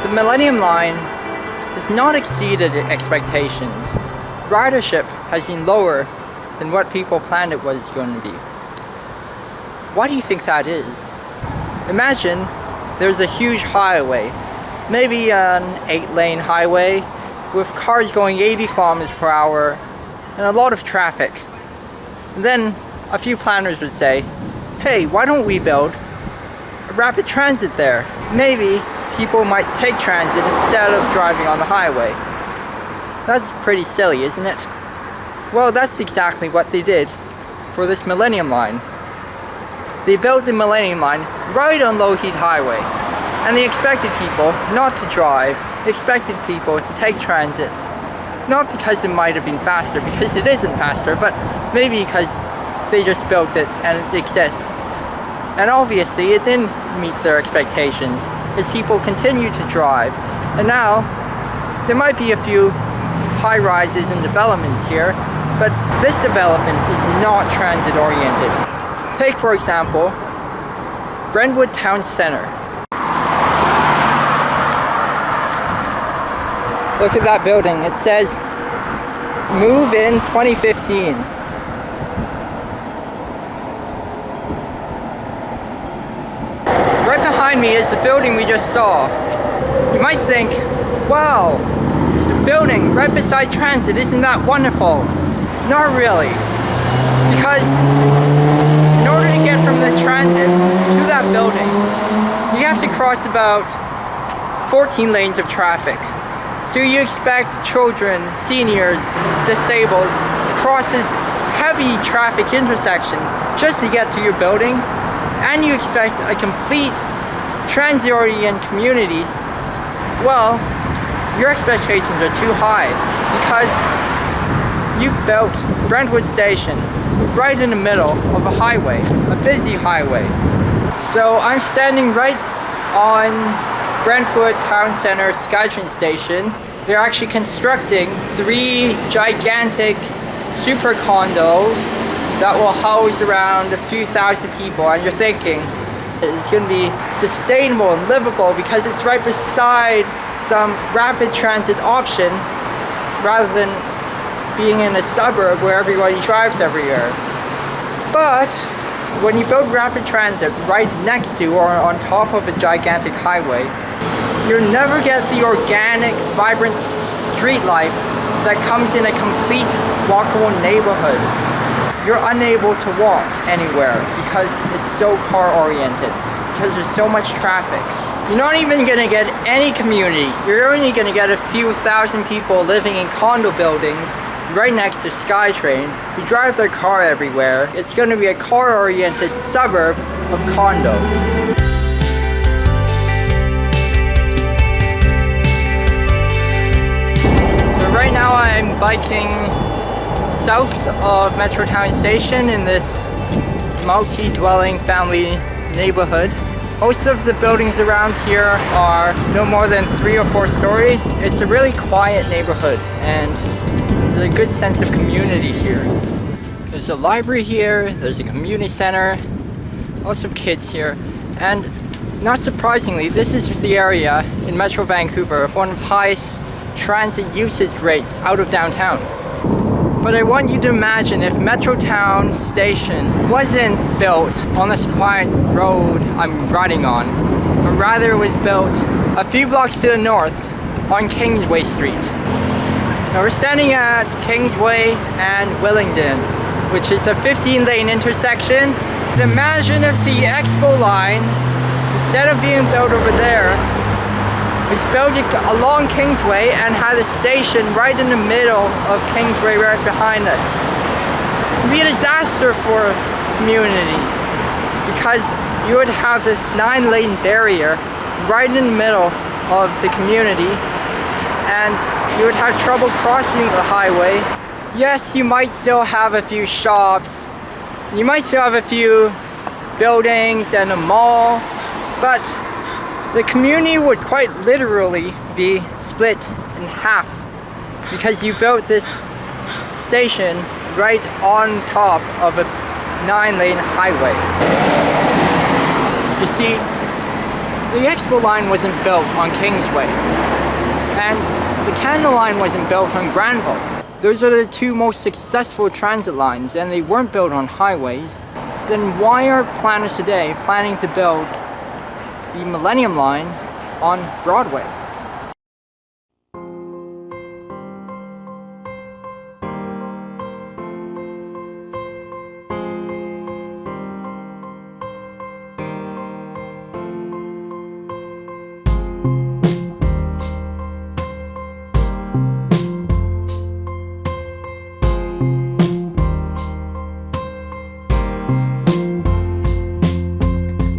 The Millenium Line has not exceeded expectations. Ridership has been lower than what people planned it was going to be. Why do you think that is? Imagine there's a huge highway, maybe an 8-lane highway with cars going 80 kilometers per hour and a lot of traffic. And then a few planners would say, hey, why don't we build a rapid transit there? Maybe people might take transit instead of driving on the highway. That's pretty silly, isn't it? Well, that's exactly what they did for this Millenium Line. They built the Millenium Line right on low-heat highway, and they expected people not to drive. They expected people to take transit, not because it might have been faster, because it isn't faster, but maybe because they just built it and it exists. And obviously it didn't meet their expectations as people continue to drive. And now there might be a few high rises and developments here, but this development is not transit oriented. Take, for example, Brentwood Town Center. Look at that building. It says move in 2015. Right behind me is the building we just saw. You might think, wow, there's a building right beside transit. Isn't that wonderful? Not really. Because in order to get from the transit to that building, you have to cross about 14 lanes of traffic. So you expect children, seniors, disabled, cross this heavy traffic intersection just to get to your building, and you expect a complete transit-oriented community. Well, your expectations are too high because you built Brentwood Station right in the middle of a highway, a busy highway. So I'm standing right on Brentwood Town Center Skytrain station. They're actually constructing 3 gigantic super condos that will house around a few thousand people, and you're thinking it's going to be sustainable and livable because it's right beside some rapid transit option rather than being in a suburb where everybody drives everywhere. But when you build rapid transit right next to or on top of a gigantic highway, you'll never get the organic, vibrant street life that comes in a complete walkable neighborhood. You're unable to walk anywhere because it's so car-oriented, because there's so much traffic. You're not even going to get any community. You're only going to get a few thousand people living in condo buildings right next to Skytrain who drive their car everywhere. It's going to be a car-oriented suburb of condos. So right now I'm biking south of Metrotown Station in this multi-dwelling family neighborhood. Most of the buildings around here are no more than 3 or 4 stories. It's a really quiet neighborhood and there's a good sense of community here. There's a library here, there's a community center, lots of kids here, and not surprisingly, this is the area in Metro Vancouver with one of the highest transit usage rates out of downtown. But I want you to imagine if Metrotown Station wasn't built on this quiet road I'm riding on, but rather it was built a few blocks to the north on Kingsway Street. Now we're standing at Kingsway and Willingdon, which is a 15-lane intersection. But imagine if the Expo Line, instead of being built over there, was built along Kingsway and had a station right in the middle of Kingsway right behind us. It would be a disaster for community because you would have this 9-lane barrier right in the middle of the community and you would have trouble crossing the highway. Yes, you might still have a few shops, you might still have a few buildings and a mall, but the community would quite literally be split in half because you built this station right on top of a 9-lane highway. You see, The Expo Line wasn't built on Kingsway, and the Canada Line wasn't built on Granville. Those are the two most successful transit lines, and they weren't built on highways. Then why are planners today planning to build the Millenium Line on Broadway?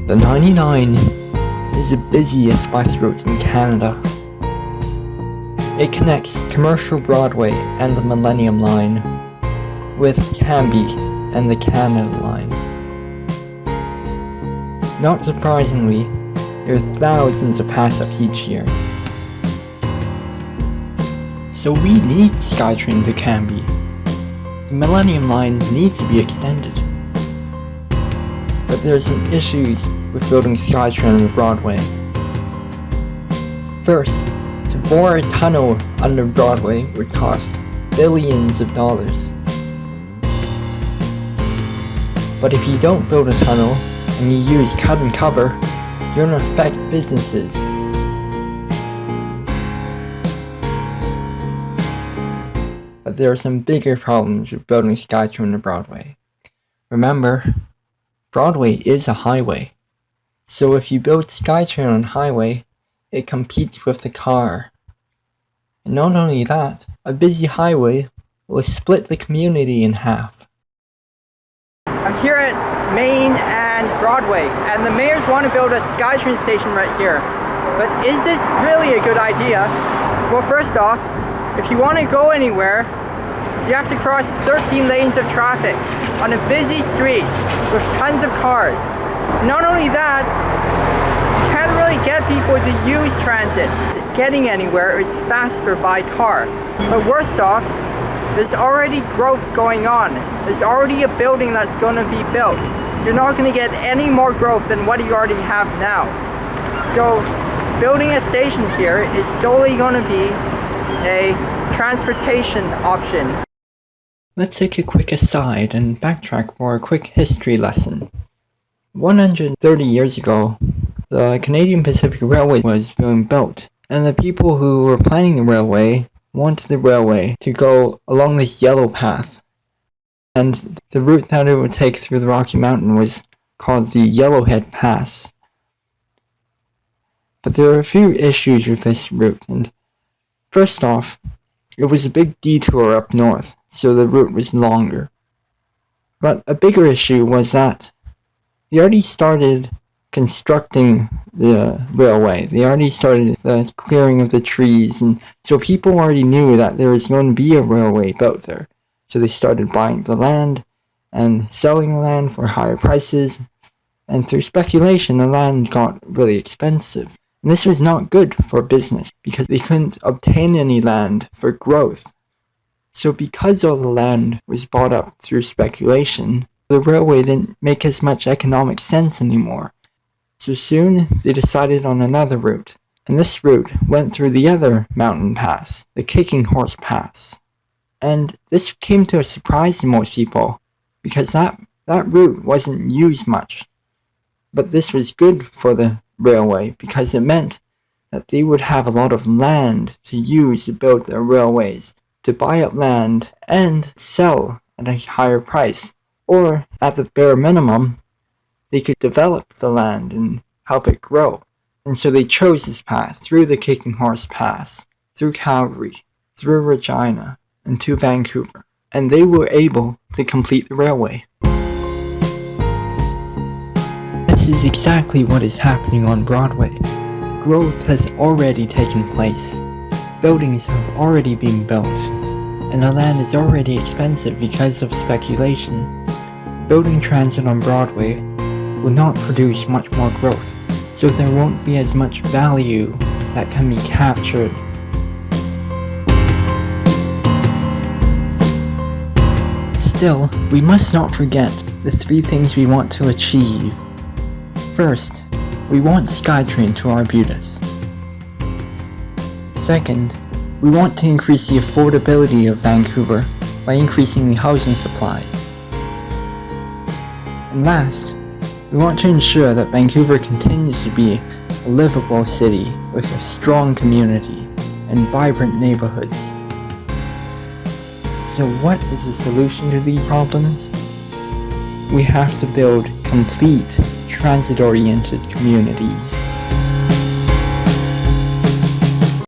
The 99 is the busiest bus route in Canada. It connects commercial Broadway and the Millenium Line with Cambie and the Canada Line. Not surprisingly, there are thousands of pass-ups each year. So we need Skytrain to Cambie. The Millenium Line needs to be extended. But there are some issues with building Skytrain on Broadway. First, to bore a tunnel under Broadway would cost billions of dollars. But if you don't build a tunnel and you use cut and cover, you're going to affect businesses. But there are some bigger problems with building Skytrain on Broadway. Remember, Broadway is a highway, so if you build Skytrain on highway, it competes with the car. And not only that, a busy highway will split the community in half. I'm here at Main and Broadway, and the mayors want to build a Skytrain station right here. But is this really a good idea? Well, first off, if you want to go anywhere, you have to cross 13 lanes of traffic on a busy street with tons of cars. Not only that, you can't really get people to use transit. Getting anywhere is faster by car. But worst off, there's already growth going on. There's already a building that's going to be built. You're not going to get any more growth than what you already have now. So building a station here is solely going to be a transportation option. Let's take a quick aside and backtrack for a quick history lesson. 130 years ago, the Canadian Pacific Railway was being built, and the people who were planning the railway wanted the railway to go along this yellow path. And the route that it would take through the Rocky Mountain was called the Yellowhead Pass. But there are a few issues with this route, and first off, it was a big detour up north, so the route was longer. But a bigger issue was that they already started constructing the railway. They already started the clearing of the trees, and so people already knew that there was going to be a railway built there. So they started buying the land and selling the land for higher prices, and through speculation the land got really expensive. And this was not good for business because they couldn't obtain any land for growth. So because all the land was bought up through speculation, the railway didn't make as much economic sense anymore. So soon they decided on another route, and this route went through the other mountain pass, the Kicking Horse Pass. And this came to a surprise to most people, because that route wasn't used much. But this was good for the railway because it meant that they would have a lot of land to use to build their railways, to buy up land and sell at a higher price. Or, at the bare minimum, they could develop the land and help it grow. And so they chose this path through the Kicking Horse Pass, through Calgary, through Regina, and to Vancouver. And they were able to complete the railway. This is exactly what is happening on Broadway. Growth has already taken place. Buildings have already been built, and the land is already expensive because of speculation. Building transit on Broadway will not produce much more growth, so there won't be as much value that can be captured. Still, we must not forget the three things we want to achieve. First, We want Skytrain to Arbutus. Second, we want to increase the affordability of Vancouver by increasing the housing supply. And last, we want to ensure that Vancouver continues to be a livable city with a strong community and vibrant neighborhoods. So what is the solution to these problems? We have to build complete transit-oriented communities.